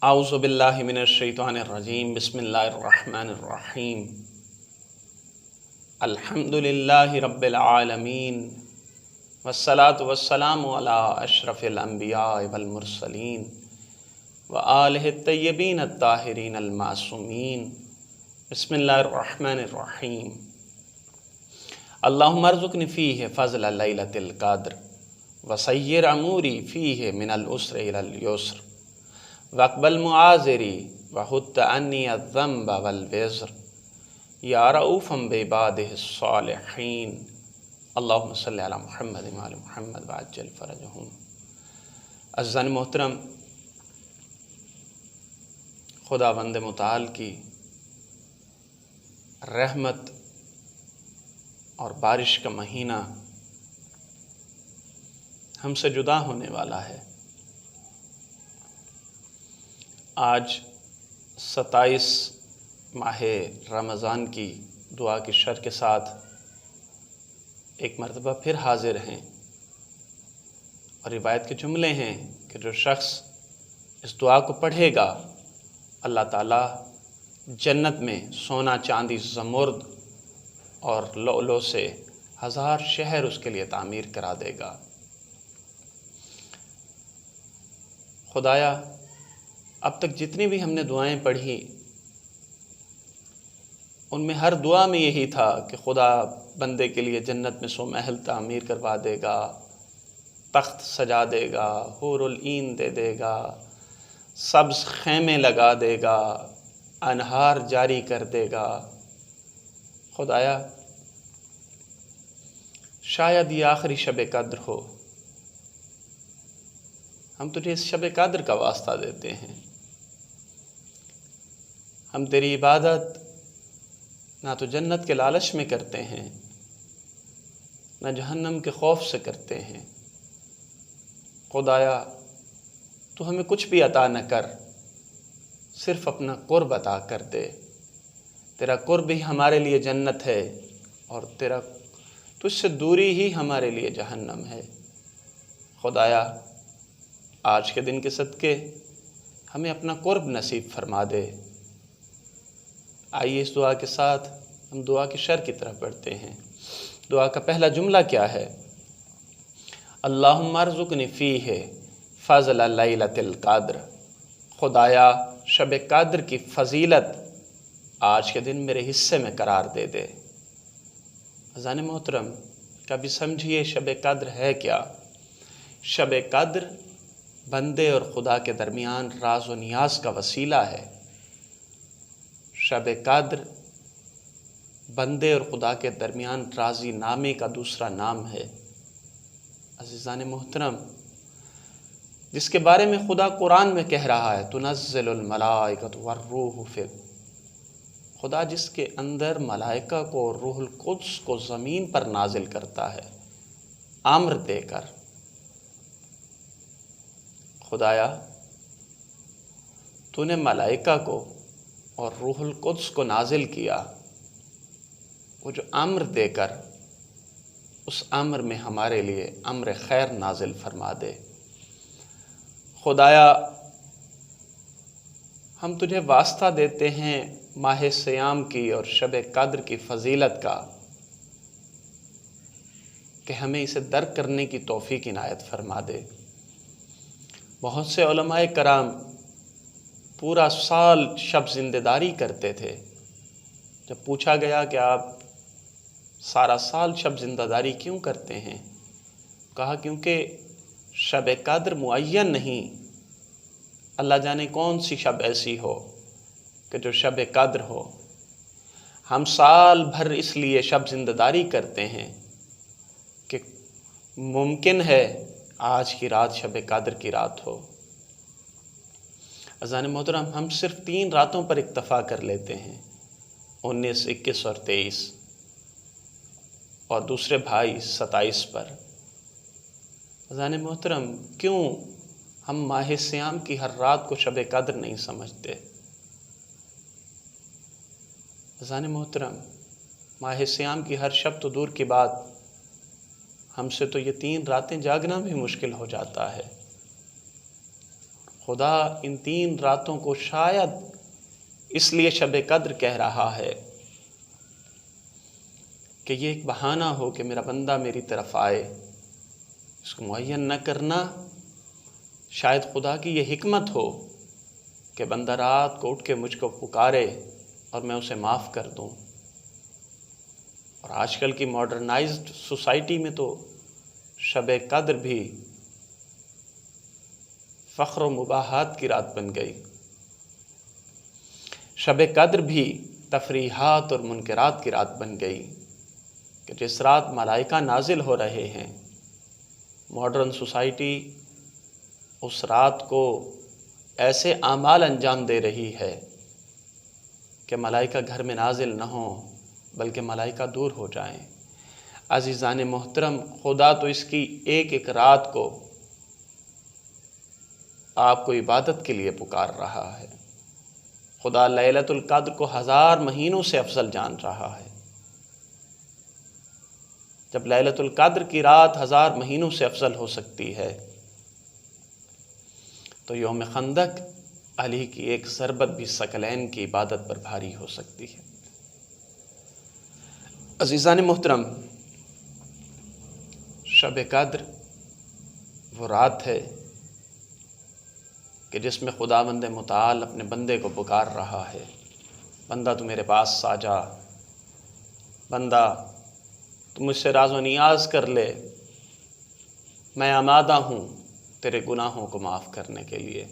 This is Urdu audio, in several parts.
اعوذ باللہ من الشیطان الرجیم بسم اللہ الرحمن الرحیم الحمد للہ رب العالمین والصلاة والسلام علی اشرف الانبیاء والمرسلین وآلہ الطیبین الطاہرین المعصومین بسم اللہ الرحمن الرحیم اللہم ارزقنی فیہ فضل لیلۃ القدر وسیر اموری فیہ من العسر الی الیسر واقبل معاذری وحط عنی الذنب والوزر یا رؤوفا بعبادہ الصالحین اللہم صلی علی محمد وعلی محمد وعجل فرجہم۔ عزیزان محترم، خداوند متعال کی رحمت اور بارش کا مہینہ ہم سے جدا ہونے والا ہے۔ آج 27 ماہ رمضان کی دعا کی شرح کے ساتھ ایک مرتبہ پھر حاضر ہیں، اور روایت کے جملے ہیں کہ جو شخص اس دعا کو پڑھے گا اللہ تعالیٰ جنت میں سونا چاندی زمرد اور لؤلؤ سے 1000 شہر اس کے لیے تعمیر کرا دے گا۔ خدایا، اب تک جتنی بھی ہم نے دعائیں پڑھی ان میں ہر دعا میں یہی تھا کہ خدا بندے کے لیے جنت میں 100 محل تعمیر کروا دے گا، تخت سجا دے گا، حور العین دے دے گا، سبز خیمے لگا دے گا، انہار جاری کر دے گا۔ خدایا، شاید یہ آخری شب قدر ہو، ہم تجھے اس شب قدر کا واسطہ دیتے ہیں۔ ہم تیری عبادت نہ تو جنت کے لالچ میں کرتے ہیں، نہ جہنم کے خوف سے کرتے ہیں۔ خدایا، تو ہمیں کچھ بھی عطا نہ کر، صرف اپنا قرب عطا کر دے۔ تیرا قرب ہی ہمارے لیے جنت ہے، اور تجھ سے دوری ہی ہمارے لیے جہنم ہے۔ خدایا، آج کے دن کے صدقے ہمیں اپنا قرب نصیب فرما دے۔ آئیے اس دعا کے ساتھ ہم دعا کی شرح کی طرف بڑھتے ہیں۔ دعا کا پہلا جملہ کیا ہے؟ اللہم ارزقنی فیہ فضل لیلۃ القدر۔ خدایا، شب قدر کی فضیلت آج کے دن میرے حصے میں قرار دے دے۔ عزیزان محترم، کبھی سمجھیے شب قدر ہے کیا؟ شب قدر بندے اور خدا کے درمیان راز و نیاز کا وسیلہ ہے۔ شب قدر بندے اور خدا کے درمیان رازی نامے کا دوسرا نام ہے۔ عزیزان محترم، جس کے بارے میں خدا قرآن میں کہہ رہا ہے تنزل الملائکۃ والروح فیہ، خدا جس کے اندر ملائکہ کو اور روح القدس کو زمین پر نازل کرتا ہے امر دے کر۔ خدایا، تو نے ملائکہ کو اور روح القدس کو نازل کیا، وہ جو امر دے کر اس امر میں ہمارے لیے امر خیر نازل فرما دے۔ خدایا، ہم تجھے واسطہ دیتے ہیں ماہ صیام کی اور شب قدر کی فضیلت کا، کہ ہمیں اسے درک کرنے کی توفیق عنایت فرما دے۔ بہت سے علماء کرام پورا سال شب زندہ داری کرتے تھے۔ جب پوچھا گیا کہ آپ سارا سال شب زندہ داری کیوں کرتے ہیں، کہا کیونکہ شب قدر معین نہیں، اللہ جانے کون سی شب ایسی ہو کہ جو شب قدر ہو۔ ہم سال بھر اس لیے شب زندہ داری کرتے ہیں کہ ممکن ہے آج کی رات شب قدر کی رات ہو۔ عزیزان محترم، ہم صرف 3 راتوں پر اکتفا کر لیتے ہیں، 19، 21 اور 23، اور دوسرے بھائی 27 پر۔ عزیزان محترم، کیوں ہم ماہ صیام کی ہر رات کو شب قدر نہیں سمجھتے؟ عزیزان محترم، ماہ صیام کی ہر شب تو دور کی بات، ہم سے تو یہ 3 راتیں جاگنا بھی مشکل ہو جاتا ہے۔ خدا ان 3 راتوں کو شاید اس لیے شب قدر کہہ رہا ہے کہ یہ ایک بہانہ ہو کہ میرا بندہ میری طرف آئے. اس کو معین نہ کرنا شاید خدا کی یہ حکمت ہو کہ بندہ رات کو اٹھ کے مجھ کو پکارے اور میں اسے معاف کر دوں. اور آج کل کی ماڈرنائزڈ سوسائٹی میں تو شب قدر بھی فخر و مباحات کی رات بن گئی. شب قدر بھی تفریحات اور منکرات کی رات بن گئی کہ جس رات ملائکہ نازل ہو رہے ہیں. ماڈرن سوسائٹی اس رات کو ایسے اعمال انجام دے رہی ہے کہ ملائکہ گھر میں نازل نہ ہوں بلکہ ملائکہ دور ہو جائیں. عزیزان محترم، خدا تو اس کی ایک ایک رات کو آپ کو عبادت کے لیے پکار رہا ہے. خدا لیلۃ القدر کو 1000 مہینوں سے افضل جان رہا ہے. جب لیلۃ القدر کی رات 1000 مہینوں سے افضل ہو سکتی ہے تو یوم خندق علی کی ایک ضربت بھی ثقلین کی عبادت پر بھاری ہو سکتی ہے. عزیزان محترم، شب قدر وہ رات ہے کہ جس میں خداوند متعال اپنے بندے کو پکار رہا ہے. بندہ تو میرے پاس آ جا، بندہ تو مجھ سے راز و نیاز کر لے، میں آمادہ ہوں تیرے گناہوں کو معاف کرنے کے لیے.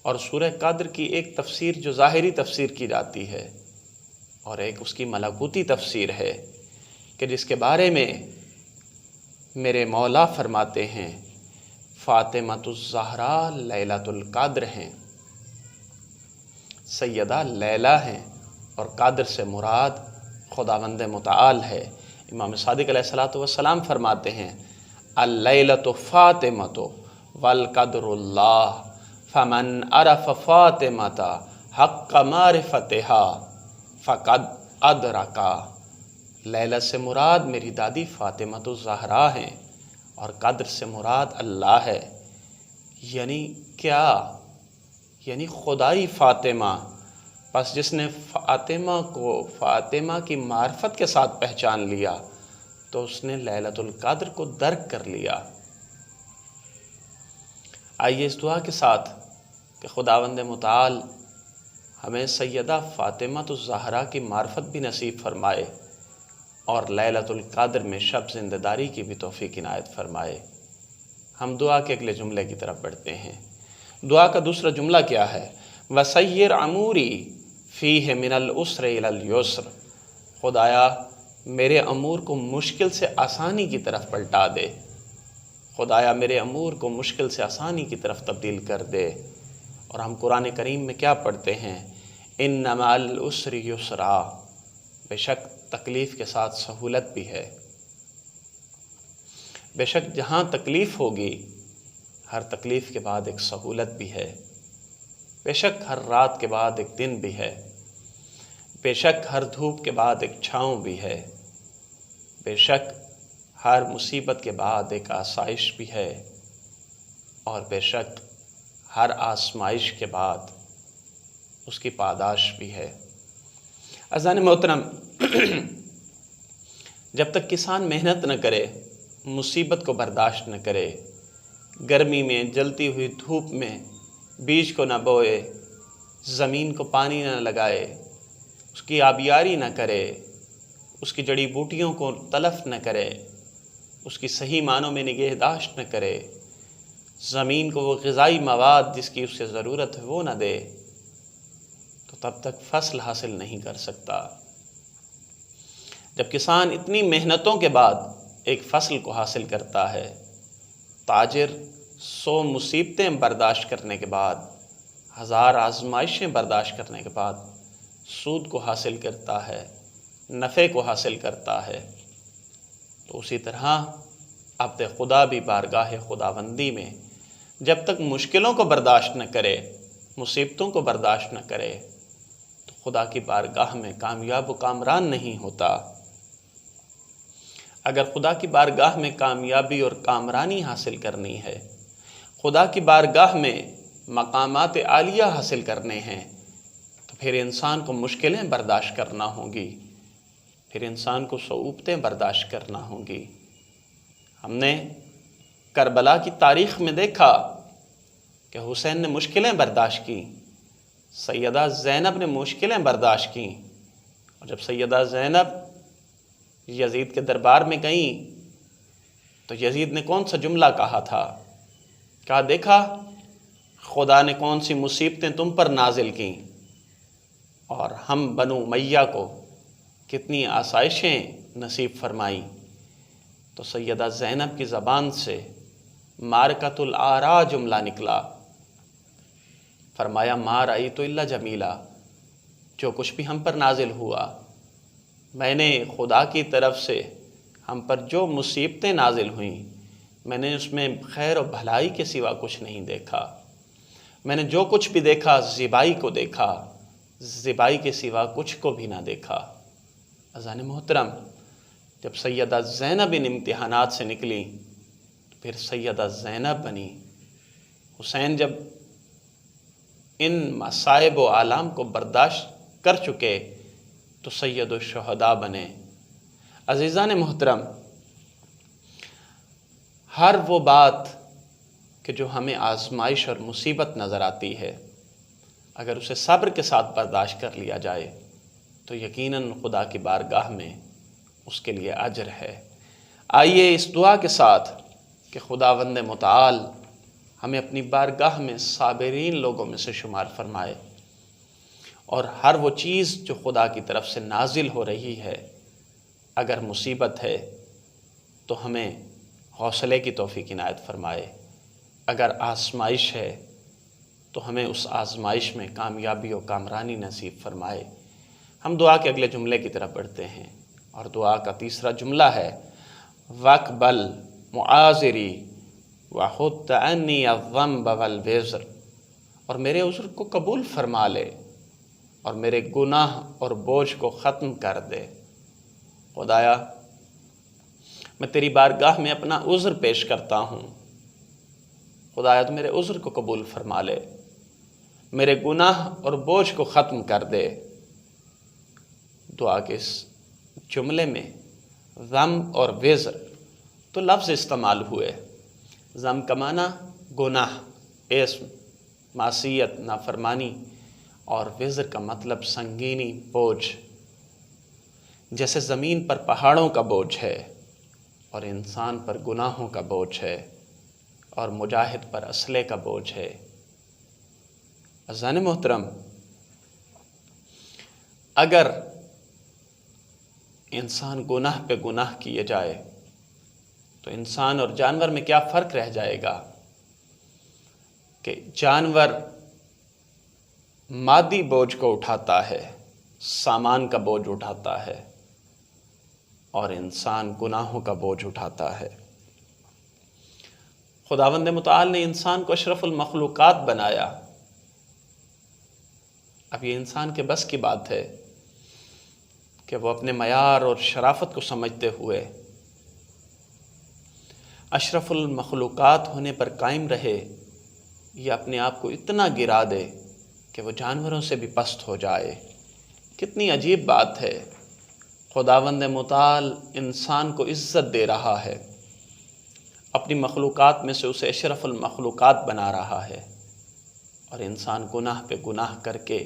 اور سورہ قدر کی ایک تفسیر جو ظاہری تفسیر کی جاتی ہے اور ایک اس کی ملکوتی تفسیر ہے کہ جس کے بارے میں میرے مولا فرماتے ہیں فاطمۃ الزہرا لیلۃ القدر ہیں، سیدہ لیلہ ہیں، اور قادر سے مراد خداوند متعال ہے. امام صادق علیہ السلام فرماتے ہیں اللیلۃ فاطمۃ والقدر اللہ فمن عرف فاطمۃ حق معرفتها فقد ادرکا. لیلہ سے مراد میری دادی فاطمۃ الزہرا ہیں اور قدر سے مراد اللہ ہے. یعنی کیا؟ یعنی خدائی فاطمہ. پس جس نے فاطمہ کو فاطمہ کی معرفت کے ساتھ پہچان لیا تو اس نے لیلۃ القدر کو درک کر لیا. آئیے اس دعا کے ساتھ کہ خداوند متعال ہمیں سیدہ فاطمۃ الزہرا کی معرفت بھی نصیب فرمائے اور لیلۃ القدر میں شب زندہ کی بھی توفیق عنایت فرمائے. ہم دعا کے اگلے جملے کی طرف بڑھتے ہیں. دعا کا دوسرا جملہ کیا ہے؟ وَسَيِّرْ عَمُورِي فِيهِ مِنَ الْعُسْرِ إِلَى الْيُسْرِ. خدایا میرے امور کو مشکل سے آسانی کی طرف پلٹا دے. خدایا میرے امور کو مشکل سے آسانی کی طرف تبدیل کر دے. اور ہم قرآن کریم میں کیا پڑھتے ہیں؟ إِنَّ مَعَ الْعُسْرِ يُسْرًا. بے شک تکلیف کے ساتھ سہولت بھی ہے. بے شک جہاں تکلیف ہوگی ہر تکلیف کے بعد ایک سہولت بھی ہے. بے شک ہر رات کے بعد ایک دن بھی ہے. بے شک ہر دھوپ کے بعد ایک چھاؤں بھی ہے. بے شک ہر مصیبت کے بعد ایک آسائش بھی ہے. اور بے شک ہر آزمائش کے بعد اس کی پاداش بھی ہے. عزیزان محترم، جب تک کسان محنت نہ کرے، مصیبت کو برداشت نہ کرے، گرمی میں جلتی ہوئی دھوپ میں بیج کو نہ بوئے، زمین کو پانی نہ لگائے، اس کی آبیاری نہ کرے، اس کی جڑی بوٹیوں کو تلف نہ کرے، اس کی صحیح معنوں میں نگہداشت نہ کرے، زمین کو وہ غذائی مواد جس کی اسے ضرورت ہے وہ نہ دے، تو تب تک فصل حاصل نہیں کر سکتا. جب کسان اتنی محنتوں کے بعد ایک فصل کو حاصل کرتا ہے، تاجر 100 مصیبتیں برداشت کرنے کے بعد، 1000 آزمائشیں برداشت کرنے کے بعد سود کو حاصل کرتا ہے، نفع کو حاصل کرتا ہے، تو اسی طرح عبد خدا بھی بارگاہ خداوندی میں جب تک مشکلوں کو برداشت نہ کرے، مصیبتوں کو برداشت نہ کرے، تو خدا کی بارگاہ میں کامیاب و کامران نہیں ہوتا. اگر خدا کی بارگاہ میں کامیابی اور کامرانی حاصل کرنی ہے، خدا کی بارگاہ میں مقامات عالیہ حاصل کرنے ہیں تو پھر انسان کو مشکلیں برداشت کرنا ہوں گی، پھر انسان کو صعوبتیں برداشت کرنا ہوں گی۔ ہم نے کربلا کی تاریخ میں دیکھا کہ حسین نے مشکلیں برداشت کیں، سیدہ زینب نے مشکلیں برداشت کیں، اور جب سیدہ زینب یزید کے دربار میں گئیں تو یزید نے کون سا جملہ کہا تھا؟ کہا دیکھا خدا نے کون سی مصیبتیں تم پر نازل کیں اور ہم بنو امیہ کو کتنی آسائشیں نصیب فرمائیں۔ تو سیدہ زینب کی زبان سے مارکۃ الآراء جملہ نکلا، فرمایا ما رأیت الا جمیلا، جو کچھ بھی ہم پر نازل ہوا، میں نے خدا کی طرف سے ہم پر جو مصیبتیں نازل ہوئیں میں نے اس میں خیر و بھلائی کے سوا کچھ نہیں دیکھا، میں نے جو کچھ بھی دیکھا زیبائی کو دیکھا، زیبائی کے سوا کچھ کو بھی نہ دیکھا۔ اذان محترم، جب سیدہ زینب ان امتحانات سے نکلی تو پھر سیدہ زینب بنی۔ حسین جب ان مصائب و آلام کو برداشت کر چکے تو سید الشہداء بنے۔ عزیزان محترم، ہر وہ بات کہ جو ہمیں آزمائش اور مصیبت نظر آتی ہے، اگر اسے صبر کے ساتھ برداشت کر لیا جائے تو یقیناً خدا کی بارگاہ میں اس کے لیے اجر ہے۔ آئیے اس دعا کے ساتھ کہ خداوند متعال ہمیں اپنی بارگاہ میں صابرین لوگوں میں سے شمار فرمائے، اور ہر وہ چیز جو خدا کی طرف سے نازل ہو رہی ہے، اگر مصیبت ہے تو ہمیں حوصلے کی توفیق عنایت فرمائے، اگر آزمائش ہے تو ہمیں اس آزمائش میں کامیابی و کامرانی نصیب فرمائے۔ ہم دعا کے اگلے جملے کی طرف بڑھتے ہیں، اور دعا کا تیسرا جملہ ہے وَاقْبَلْ مُعَاذِرِي وَحُطَّ عَنِّي الذَّنْبَ وَالْوِزْرَ، اور میرے عذر کو قبول فرما لے اور میرے گناہ اور بوجھ کو ختم کر دے۔ خدایا، میں تیری بارگاہ میں اپنا عذر پیش کرتا ہوں، خدایا تو میرے عذر کو قبول فرما لے، میرے گناہ اور بوجھ کو ختم کر دے۔ دعا کے اس جملے میں ذنب اور وزر تو لفظ استعمال ہوئے۔ ذنب کا معنی گناہ، اسم، معصیت، نافرمانی، اور وزر کا مطلب سنگینی، بوجھ۔ جیسے زمین پر پہاڑوں کا بوجھ ہے اور انسان پر گناہوں کا بوجھ ہے اور مجاہد پر اسلحے کا بوجھ ہے۔ عزیزان محترم، اگر انسان گناہ پہ گناہ کیے جائے تو انسان اور جانور میں کیا فرق رہ جائے گا کہ جانور مادی بوجھ کو اٹھاتا ہے، سامان کا بوجھ اٹھاتا ہے، اور انسان گناہوں کا بوجھ اٹھاتا ہے۔ خداوند متعال نے انسان کو اشرف المخلوقات بنایا۔ اب یہ انسان کے بس کی بات ہے کہ وہ اپنے معیار اور شرافت کو سمجھتے ہوئے اشرف المخلوقات ہونے پر قائم رہے یا اپنے آپ کو اتنا گرا دے کہ وہ جانوروں سے بھی پست ہو جائے۔ کتنی عجیب بات ہے، خداوند متعال انسان کو عزت دے رہا ہے، اپنی مخلوقات میں سے اسے اشرف المخلوقات بنا رہا ہے، اور انسان گناہ پہ گناہ کر کے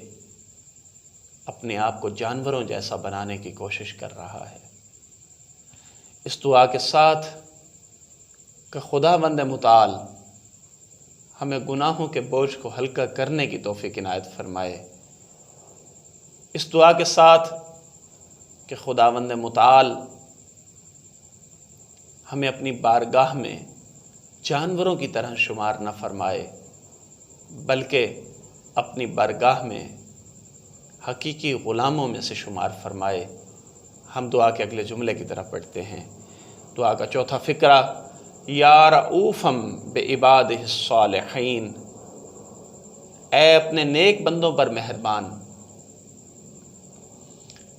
اپنے آپ کو جانوروں جیسا بنانے کی کوشش کر رہا ہے۔ اس دعا کے ساتھ کہ خداوند متعال ہمیں گناہوں کے بوجھ کو ہلکا کرنے کی توفیق عنایت فرمائے، اس دعا کے ساتھ کہ خداوند متعال ہمیں اپنی بارگاہ میں جانوروں کی طرح شمار نہ فرمائے، بلکہ اپنی بارگاہ میں حقیقی غلاموں میں سے شمار فرمائے۔ ہم دعا کے اگلے جملے کی طرف پڑھتے ہیں۔ دعا کا چوتھا فقرہ، یا رؤوفم بعبادہ الصالحین، اے اپنے نیک بندوں پر مہربان،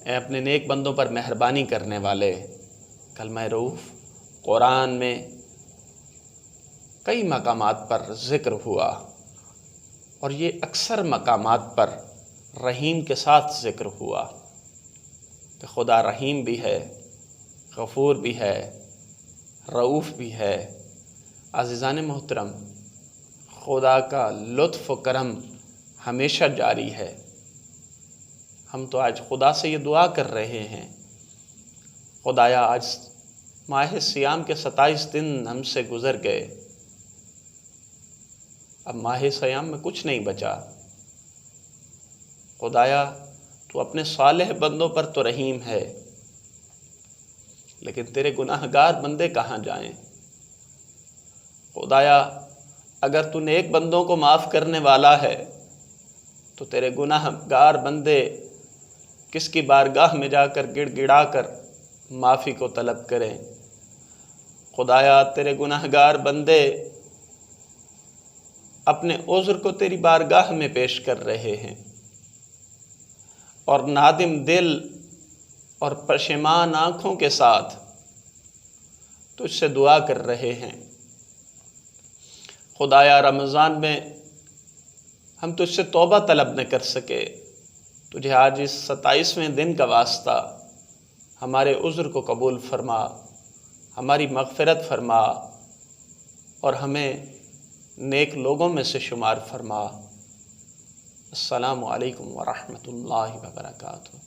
اے اپنے نیک بندوں پر مہربانی کرنے والے۔ کلمہ رؤوف قرآن میں کئی مقامات پر ذکر ہوا، اور یہ اکثر مقامات پر رحیم کے ساتھ ذکر ہوا کہ خدا رحیم بھی ہے، غفور بھی ہے، رؤوف بھی ہے۔ عزیزان محترم، خدا کا لطف و کرم ہمیشہ جاری ہے۔ ہم تو آج خدا سے یہ دعا کر رہے ہیں، خدایا آج ماہ سیام کے 27 دن ہم سے گزر گئے، اب ماہ سیام میں کچھ نہیں بچا۔ خدایا تو اپنے صالح بندوں پر تو رحیم ہے، لیکن تیرے گناہ گار بندے کہاں جائیں؟ خدایا اگر تو نیک بندوں کو معاف کرنے والا ہے تو تیرے گناہ گار بندے کس کی بارگاہ میں جا کر گڑ گڑا کر معافی کو طلب کریں؟ خدایا تیرے گناہ گار بندے اپنے عذر کو تیری بارگاہ میں پیش کر رہے ہیں اور نادم دل اور پشیمان آنکھوں کے ساتھ تجھ سے دعا کر رہے ہیں۔ خدایا رمضان میں ہم تجھ سے توبہ طلب نہ کر سکے، تجھے آج اس 27ویں دن کا واسطہ ہمارے عذر کو قبول فرما، ہماری مغفرت فرما اور ہمیں نیک لوگوں میں سے شمار فرما۔ السلام علیکم ورحمۃ اللہ وبرکاتہ۔